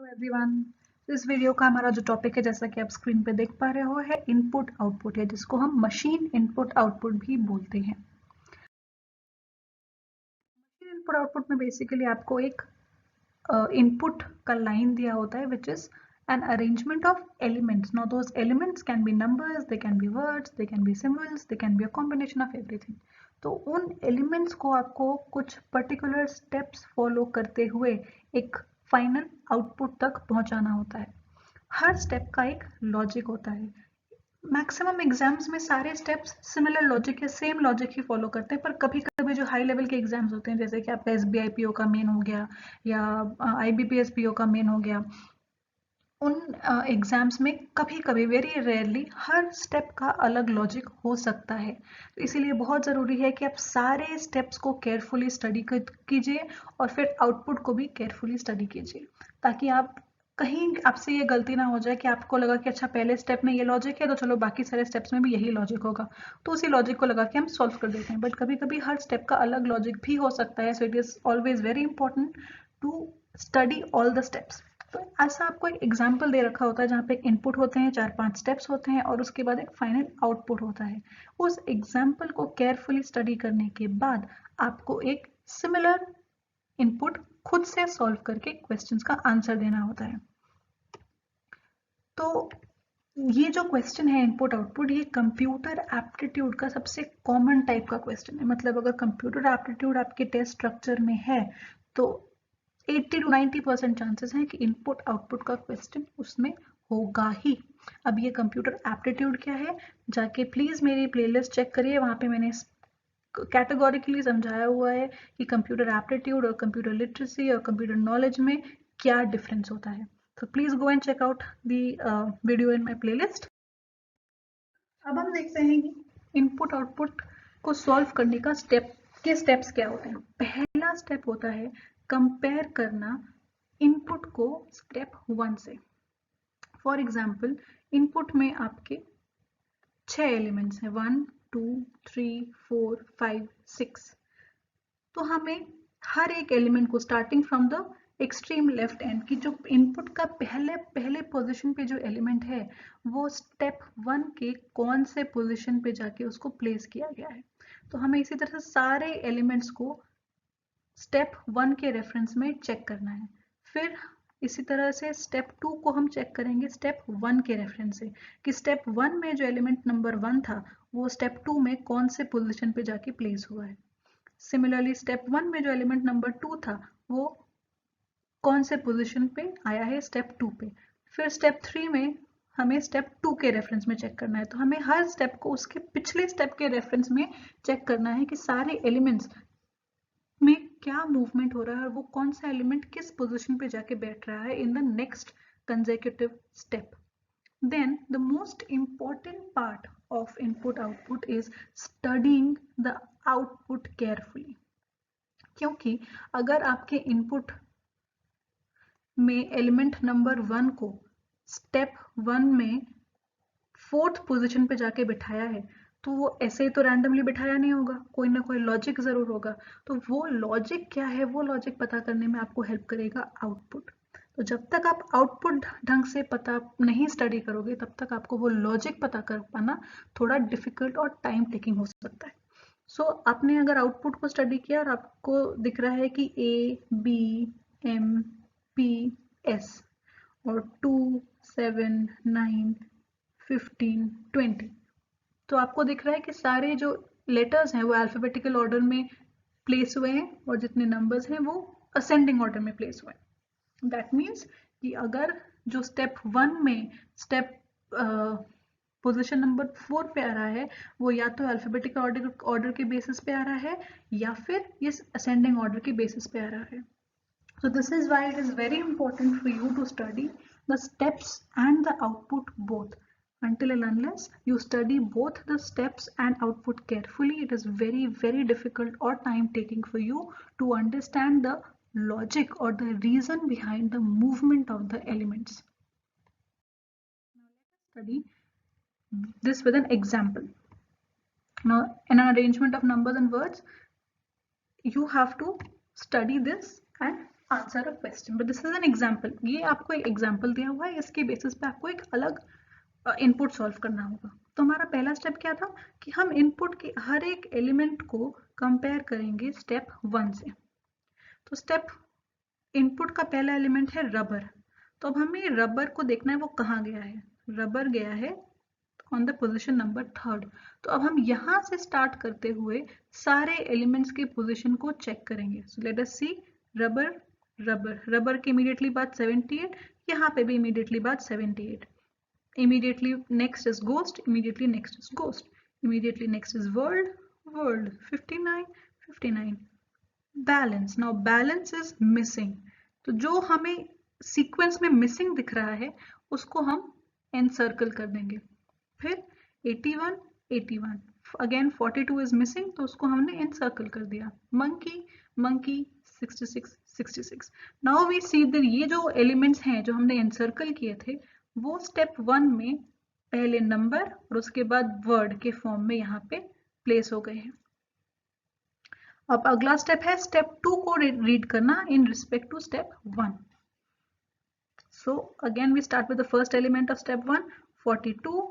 Hello everyone. इस video का हमारा जो टॉपिक है, जैसा कि आप स्क्रीन पे देख पा रहे हो, है इनपुट आउटपुट, है जिसको हम मशीन इनपुट आउटपुट भी बोलते हैं। मशीन इनपुट आउटपुट में बेसिकली आपको एक इनपुट का लाइन दिया होता है, which is an arrangement of elements. Now those elements can be numbers, they can be words, they can be symbols, they can be a combination of everything. तो उन elements को आपको कुछ पर्टिकुलर स्टेप्स फॉलो करते हुए एक final output तक पहुंचाना होता है। हर स्टेप का एक लॉजिक होता है। मैक्सिमम एग्जाम्स में सारे स्टेप्स सिमिलर लॉजिक या सेम लॉजिक ही फॉलो करते हैं, पर कभी कभी जो हाई लेवल के एग्जाम्स होते हैं, जैसे कि आपका SBI PO का मेन हो गया या IBPS PO का मेन हो गया, उन एग्जाम्स में कभी कभी वेरी रेयरली हर स्टेप का अलग लॉजिक हो सकता है। तो इसीलिए बहुत ज़रूरी है कि आप सारे स्टेप्स को केयरफुली स्टडी कीजिए और फिर आउटपुट को भी केयरफुली स्टडी कीजिए, ताकि आप कहीं आपसे ये गलती ना हो जाए कि आपको लगा कि अच्छा पहले स्टेप में ये लॉजिक है तो चलो बाकी सारे स्टेप्स में भी यही लॉजिक होगा, तो उसी लॉजिक को लगा के हम सॉल्व कर देते हैं। बट कभी कभी हर स्टेप का अलग लॉजिक भी हो सकता है, so it is always very important to study all the steps. तो ऐसा आपको एक एग्जाम्पल दे रखा होता है जहाँ पे इनपुट होते हैं, 4-5 स्टेप्स होते हैं और उसके बाद एक फाइनल आउटपुट होता है। उस एग्जाम्पल को केयरफुली स्टडी करने के बाद आपको एक सिमिलर इनपुट खुद से सॉल्व करके क्वेश्चंस का आंसर देना होता है। तो ये जो क्वेश्चन है इनपुट आउटपुट, ये कंप्यूटर एप्टीट्यूड का सबसे कॉमन टाइप का क्वेश्चन है। मतलब अगर कंप्यूटर एप्टीट्यूड आपके टेस्ट स्ट्रक्चर में है तो 80 to 90% चांसेस हैं कि इनपुट आउटपुट का क्वेश्चन उसमें होगा ही। अब ये कंप्यूटर एप्टीट्यूड क्या है, जाके प्लीज मेरी प्लेलिस्ट चेक करिए, वहां पे मैंने कैटेगोरिकली समझाया हुआ है कि कंप्यूटर एप्टीट्यूड और कंप्यूटर लिटरेसी और कंप्यूटर नॉलेज में क्या डिफरेंस होता है। तो please go and check out the video in my playlist. अब हम देखते हैं कि इनपुट आउटपुट को सॉल्व करने का स्टेप्स क्या होते हैं। पहला स्टेप होता है कंपेयर करना इनपुट को स्टेप 1 से। फॉर एग्जाम्पल, इनपुट में आपके 6 एलिमेंट्स हैं, 1 2 3 4 5 6। तो हमें हर एक एलिमेंट को starting from the extreme left and की जो इनपुट का पहले पोजीशन पे जो एलिमेंट है वो स्टेप 1 के कौन से पोजीशन पे जाके उसको प्लेस किया गया है। तो हमें इसी तरह से सारे एलिमेंट्स को स्टेप 1 के रेफरेंस में चेक करना है। फिर इसी तरह से स्टेप 2 को हम चेक करेंगे स्टेप 1 के रेफरेंस से कि स्टेप 1 में जो एलिमेंट नंबर 1 था वो स्टेप 2 में कौन से पोजीशन पे जाके प्लेस हुआ है। सिमिलरली स्टेप 1 में जो एलिमेंट नंबर 2 था वो कौन से पोजीशन पे आया है स्टेप 2 पे। फिर स्टेप 3 में हमें स्टेप 2 के रेफरेंस में चेक करना है। तो हमें हर स्टेप को उसके पिछले स्टेप के रेफरेंस में चेक करना है कि सारे एलिमेंट्स में क्या मूवमेंट हो रहा है और वो कौन सा एलिमेंट किस पोजीशन पे जाके बैठ रहा है in the next consecutive step. Then the most important part of input output is studying the output carefully. क्योंकि अगर आपके इनपुट में एलिमेंट नंबर 1 को स्टेप 1 में 4th पोजीशन पे जाके बिठाया है तो वो ऐसे ही तो रैंडमली बिठाया नहीं होगा, कोई ना कोई लॉजिक जरूर होगा। तो वो लॉजिक क्या है, वो लॉजिक पता करने में आपको हेल्प करेगा आउटपुट। तो जब तक आप आउटपुट ढंग से पता नहीं स्टडी करोगे तब तक आपको वो लॉजिक पता कर पाना थोड़ा डिफिकल्ट और टाइम टेकिंग हो सकता है। सो आपने अगर आउटपुट को स्टडी किया और आपको दिख रहा है कि ABMPS और 2 7 9 15 20, तो आपको दिख रहा है कि सारे जो लेटर्स हैं वो अल्फाबेटिकल ऑर्डर में प्लेस हुए हैं और जितने नंबर्स हैं वो असेंडिंग ऑर्डर में प्लेस हुए हैं। दैट मीन्स कि अगर जो स्टेप 1 में स्टेप पोजीशन नंबर 4 पे आ रहा है वो या तो अल्फाबेटिकल ऑर्डर के बेसिस पे आ रहा है या फिर ये असेंडिंग ऑर्डर के बेसिस पे आ रहा है। So this is why it is very important for you to study the steps and the output both. Until and unless you study both the steps and output carefully, it is very, very difficult or time taking for you to understand the logic or the reason behind the movement of the elements. Now let us study this with an example. Now in an arrangement of numbers and words, you have to study this and answer a question, but this is an example. ये आपको एक example दिया हुआ है, इसके basis पे आपको एक अलग इनपुट सॉल्व करना होगा। तो हमारा पहला स्टेप क्या था कि हम इनपुट के हर एक एलिमेंट को कंपेयर करेंगे स्टेप 1 से। तो स्टेप इनपुट का पहला एलिमेंट है रबर। तो अब हमें रबर को देखना है वो कहाँ गया है। रबर गया है on the position number 3rd। तो अब हम यहाँ से स्टार्ट करते हुए सारे एलिमेंट्स के पोजीशन को चेक करेंगे। सो लेट अस सी रबर रबर रबर के इमीडिएटली बाद 78, यहाँ पे भी इमीडिएटली बाद 78। Immediately next is ghost, immediately next is ghost, immediately next is world, world, 59, 59. Balance, now balance is missing. तो जो हमें सीक्वेंस में मिसिंग दिख रहा है उसको हम एनसर्कल कर देंगे। फिर 81, 81, अगेन 42 इज मिसिंग तो उसको हमने एनसर्कल कर दिया। Monkey monkey 66, 66। Now we see that ये जो एलिमेंट्स हैं जो हमने एनसर्कल किए थे वो स्टेप 1 में पहले नंबर और उसके बाद वर्ड के फॉर्म में यहाँ पे प्लेस हो गए हैं। अब अगला स्टेप है स्टेप 2 को रीड करना in respect to step 1। So again we start with the first element of step 1, 42,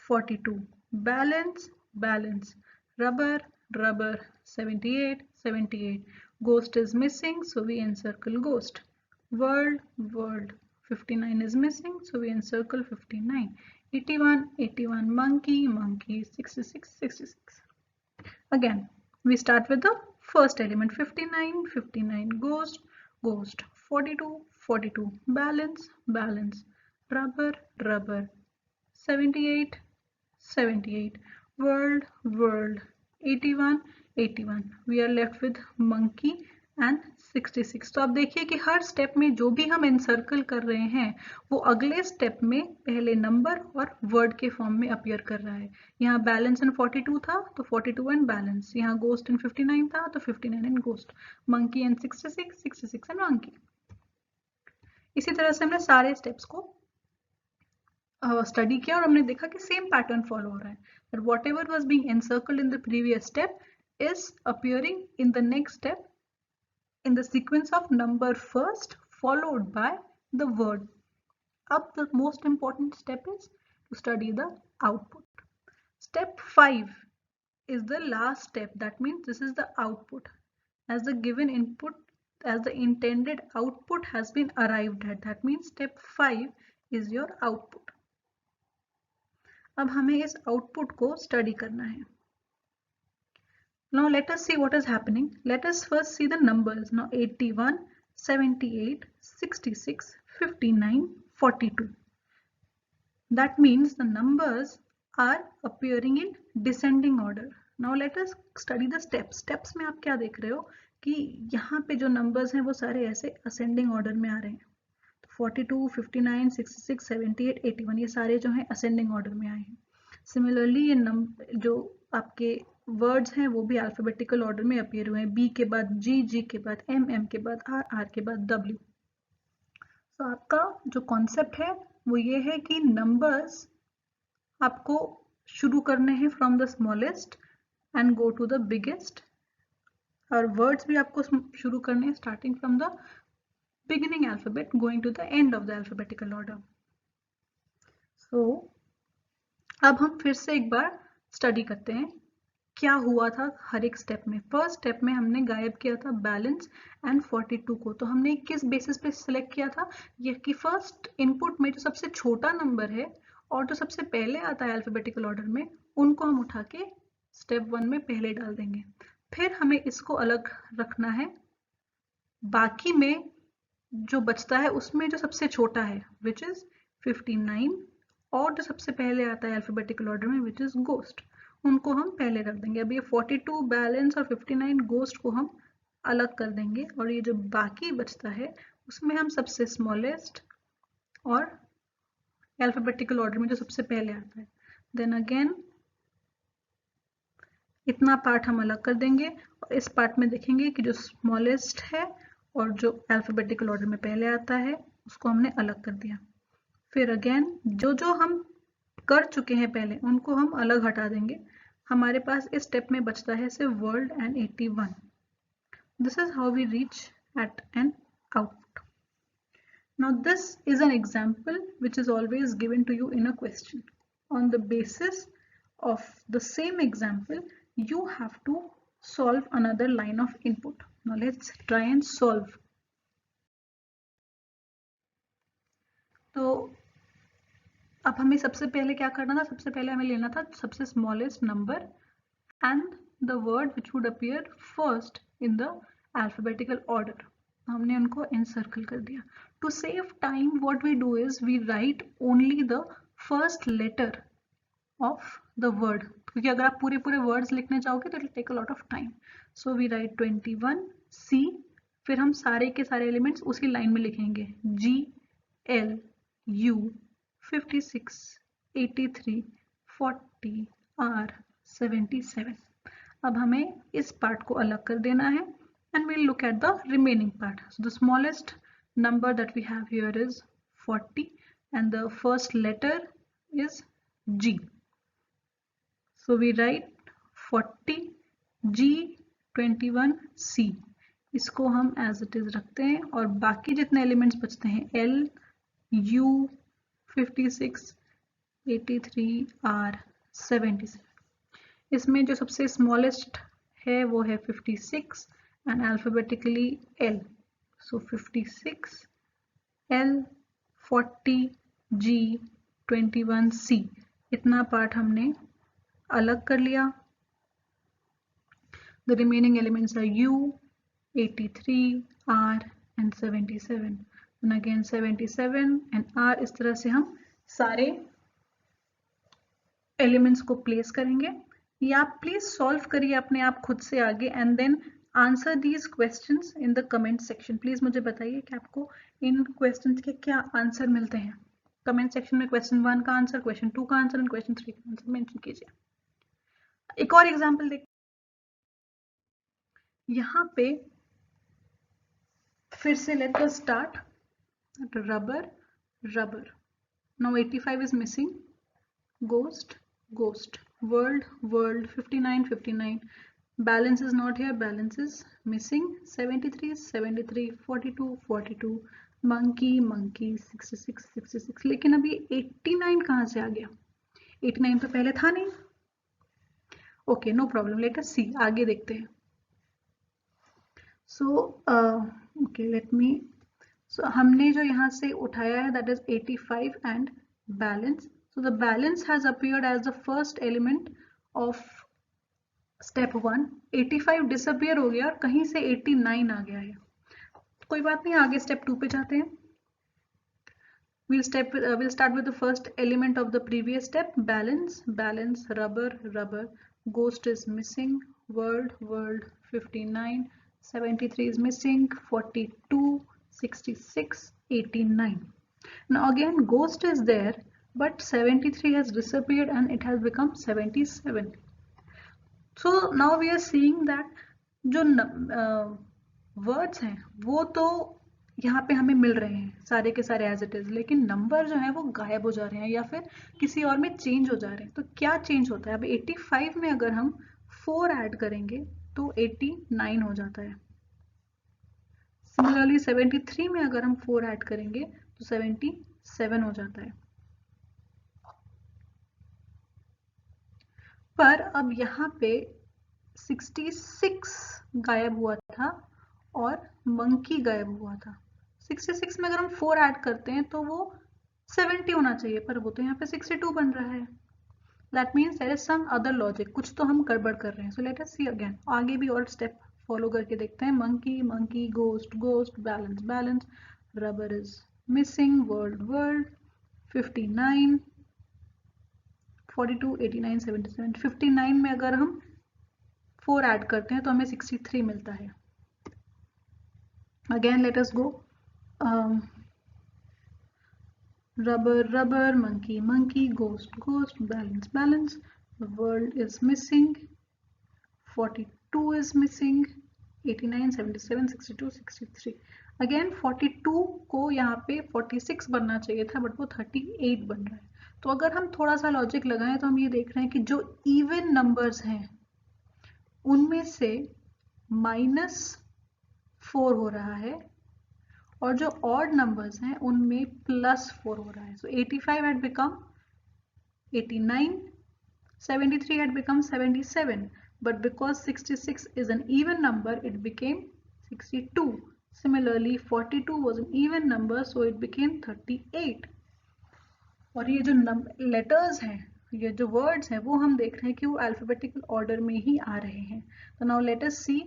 42, balance, balance, rubber, rubber, 78, 78, ghost is missing so we encircle ghost, world, world, 59 is missing so we encircle 59, 81, 81, monkey, monkey, 66, 66. Again we start with the first element, 59, 59, ghost, ghost, 42, 42, balance, balance, rubber, rubber, 78, 78, world, world, 81, 81, we are left with monkey and 66। तो आप देखिए कि हर step में जो भी हम encircle कर रहे हैं वो अगले स्टेप में पहले नंबर और वर्ड के फॉर्म में अपीयर कर रहा है। यहाँ बैलेंस एंड 42 था तो 42 एंड बैलेंस, यहाँ गोस्ट एंड 59 था तो 59 and ghost, monkey and 66, 66 and monkey. इसी तरह से हमने सारे स्टेप्स को स्टडी किया और हमने देखा कि सेम पैटर्न फॉलो हो रहा है, that whatever was being encircled in the previous step is appearing in the next step in the sequence of number first followed by the word. Up the most important step is to study the output. Step 5 is the last step, that means this is the output. As the given input, as the intended output has been arrived at, that means step 5 is your output. अब हमें इस output को study करना है। Now let us see what is happening. Let us first see the numbers. Now 81, 78, 66, 59, 42. That means the numbers are appearing in descending order. Now let us study the steps. Steps में आप क्या देख रहे हो कि यहाँ पे जो numbers हैं वो सारे ऐसे ascending order में आ रहे हैं। 42, 59, 66, 78, 81 ये सारे जो हैं असेंडिंग ऑर्डर में आए हैं। सिमिलरली ये जो आपके वर्ड्स हैं वो भी अल्फाबेटिकल ऑर्डर में अपीयर हुए हैं, बी के बाद जी, जी के बाद एम, एम के बाद आर, आर के बाद डब्ल्यू। तो आपका जो कॉन्सेप्ट है वो ये है कि नंबर्स आपको शुरू करने हैं from the smallest and go to the biggest, और वर्ड्स भी आपको शुरू करने हैं starting from the beginning alphabet going to the end of the alphabetical order. So अब हम फिर से एक बार स्टडी करते हैं क्या हुआ था हर एक स्टेप में। फर्स्ट स्टेप में हमने गायब किया था बैलेंस एंड 42 को, तो हमने किस बेसिस पे सिलेक्ट किया था, ये कि फर्स्ट इनपुट में जो सबसे छोटा नंबर है और जो सबसे पहले आता है अल्फाबेटिकल ऑर्डर में उनको हम उठा के स्टेप 1 में पहले डाल देंगे। फिर हमें इसको अलग रखना है, बाकी में जो बचता है उसमें जो सबसे छोटा है विच इज 59 और जो सबसे पहले आता है अल्फाबेटिकल ऑर्डर में विच इज गोस्ट, उनको हम पहले रख देंगे। अब ये 42 बैलेंस और 59 गोस्ट को हम अलग कर देंगे और ये जो बाकी बचता है उसमें हम सबसे स्मॉलेस्ट और अल्फाबेटिकल ऑर्डर में जो सबसे पहले आता है देन अगेन इतना पार्ट हम अलग कर देंगे और इस पार्ट में देखेंगे कि जो स्मॉलेस्ट है और जो अल्फाबेटिकल ऑर्डर में पहले आता है उसको हमने अलग कर दिया। फिर अगेन जो जो हम कर चुके हैं पहले उनको हम अलग हटा देंगे। हमारे पास इस स्टेप में बचता है सिर्फ world and 81। This is how we reach at an output. Now this is an example which is always given to you in a question. On the basis of the same example, you have to solve another line of input. Now let's try and solve. तो अब हमें सबसे पहले क्या करना था? सबसे पहले हमें लेना था सबसे smallest number and the word which would appear first in the alphabetical order. हमने उनको encircle कर दिया. To save time, what we do is we write only the first letter of the word. क्योंकि अगर आप पूरे पूरे words लिखने जाओगे तो it will take a lot of time. So we write 21 C. फिर हम सारे के सारे elements उसी line में लिखेंगे. G L U 56 83 40 R 77. अब हमें इस पार्ट को अलग कर देना है and we'll look at the remaining part. So the smallest number that we have here is 40 and the first letter is G. So we write 40 G 21 C. इसको हम as it is रखते हैं और बाकी जितने elements बचते हैं L U 56 83 R 77. इसमें जो सबसे स्मॉलेस्ट है वो है 56 and alphabetically L. So 56 L 40 G 21 C. इतना पार्ट हमने अलग कर लिया. The remaining elements are U 83 R and 77 and again 77 and R. इस तरह से हम सारे एलिमेंट्स को प्लेस करेंगे. या आप प्लीज सॉल्व करिए अपने आप खुद से आगे and then answer these questions in the comment section. Please मुझे बताइए कि आपको इन क्वेश्चंस के क्या आंसर मिलते हैं. कमेंट सेक्शन में क्वेश्चन 1 का आंसर, क्वेश्चन 2 का आंसर एंड क्वेश्चन 3 का आंसर मेंशन कीजिए. एक और एग्जांपल देखिए. यहाँ पे फिर से let us start. Rubber rubber. Now 85 is missing. Ghost ghost. World world. 59 59. Balance is not here. Balance is missing. 73 73. 42 42. Monkey monkey. 66 66. लेकिन अभी 89 कहाँ से आ गया? 89 तो पहले था नहीं. Okay, no problem. Let us see. आगे देखते हैं. So okay, let me. So हमने जो यहाँ से उठाया है that is 85 and balance. So the balance has appeared as the first element of step 1. 85 disappear हो गया और कहीं से 89 आ गया है. कोई बात नहीं, आगे step 2 पे जाते हैं. We'll start with the first element of the previous step. Balance balance. Rubber rubber. Ghost is missing. World world. 59 73 is missing. 42 66 89. Now again ghost is there, but 73 has disappeared and it has become 77. So now we are seeing that जो words हैं वो तो यहाँ पे हमें मिल रहे हैं सारे के सारे as it is, लेकिन नंबर जो है वो गायब हो जा रहे हैं या फिर किसी और में चेंज हो जा रहे हैं. तो क्या चेंज होता है? अब 85 में अगर हम 4 ऐड करेंगे तो 89 हो जाता है. सिमिलरली 73 में अगर हम 4 ऐड करेंगे तो 77 हो जाता है. पर अब यहाँ पे 66 गायब हुआ था और मंकी गायब हुआ था. 66 में अगर हम 4 ऐड करते हैं तो वो 70 होना चाहिए, पर वो तो यहाँ पे 62 बन रहा है. That means there is some other logic. कुछ तो हम गड़बड़ कर रहे हैं. So let us see again. आगे भी और स्टेप फॉलो करके देखते हैं. Monkey monkey. Ghost ghost. Balance balance. Rubber is missing. World world. 59 42 89 77. 59 में अगर हम 4 ऐड करते हैं तो हमें 63 मिलता है. Again let us go. Rubber rubber. Monkey monkey. Ghost ghost. Balance balance. The world is missing. 42 is missing. 89 77 62 63. Again 42 को यहाँ पे 46 बनना चाहिए था, बट वो 38 बन रहा है. तो अगर हम थोड़ा सा लॉजिक लगाएं तो हम ये देख रहे हैं कि जो इवन नंबर्स हैं उनमें से -4 हो रहा है और जो ऑड नंबर्स हैं उनमें +4 हो रहा है. So 85 had become 89, 73 had become 77, but because 66 is an even number, it became 62. Similarly, 42 was an even number, so it became 38. और ये जो लेटर्स हैं, ये जो वर्ड्स हैं, वो हम देख रहे हैं कि वो अल्फाबेटिकल ऑर्डर में ही आ रहे हैं. तो नाउ लेट अस सी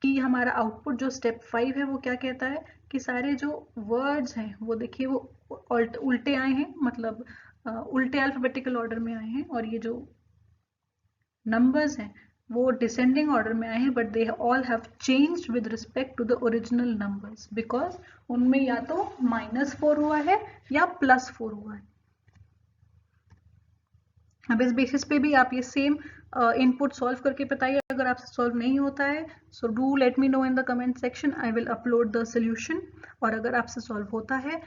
कि हमारा आउटपुट जो स्टेप 5 है वो क्या कहता है कि सारे जो वर्ड्स हैं वो देखिए वो उल्टे आए हैं, मतलब उल्टे अल्फाबेटिकल ऑर्डर में आए हैं, और ये जो नंबर्स हैं वो डिसेंडिंग ऑर्डर में आए हैं, but they all have changed with respect to the original numbers because उनमें या तो -4 हुआ है या +4 हुआ है. अब इस बेसिस पे भी आप ये सेम इनपुट सॉल्व करके बताइए अगर आपसे सॉल्व नहीं होता है. So do let me know in the comment section, I will upload the solution. और अगर आपसे सॉल्व होता है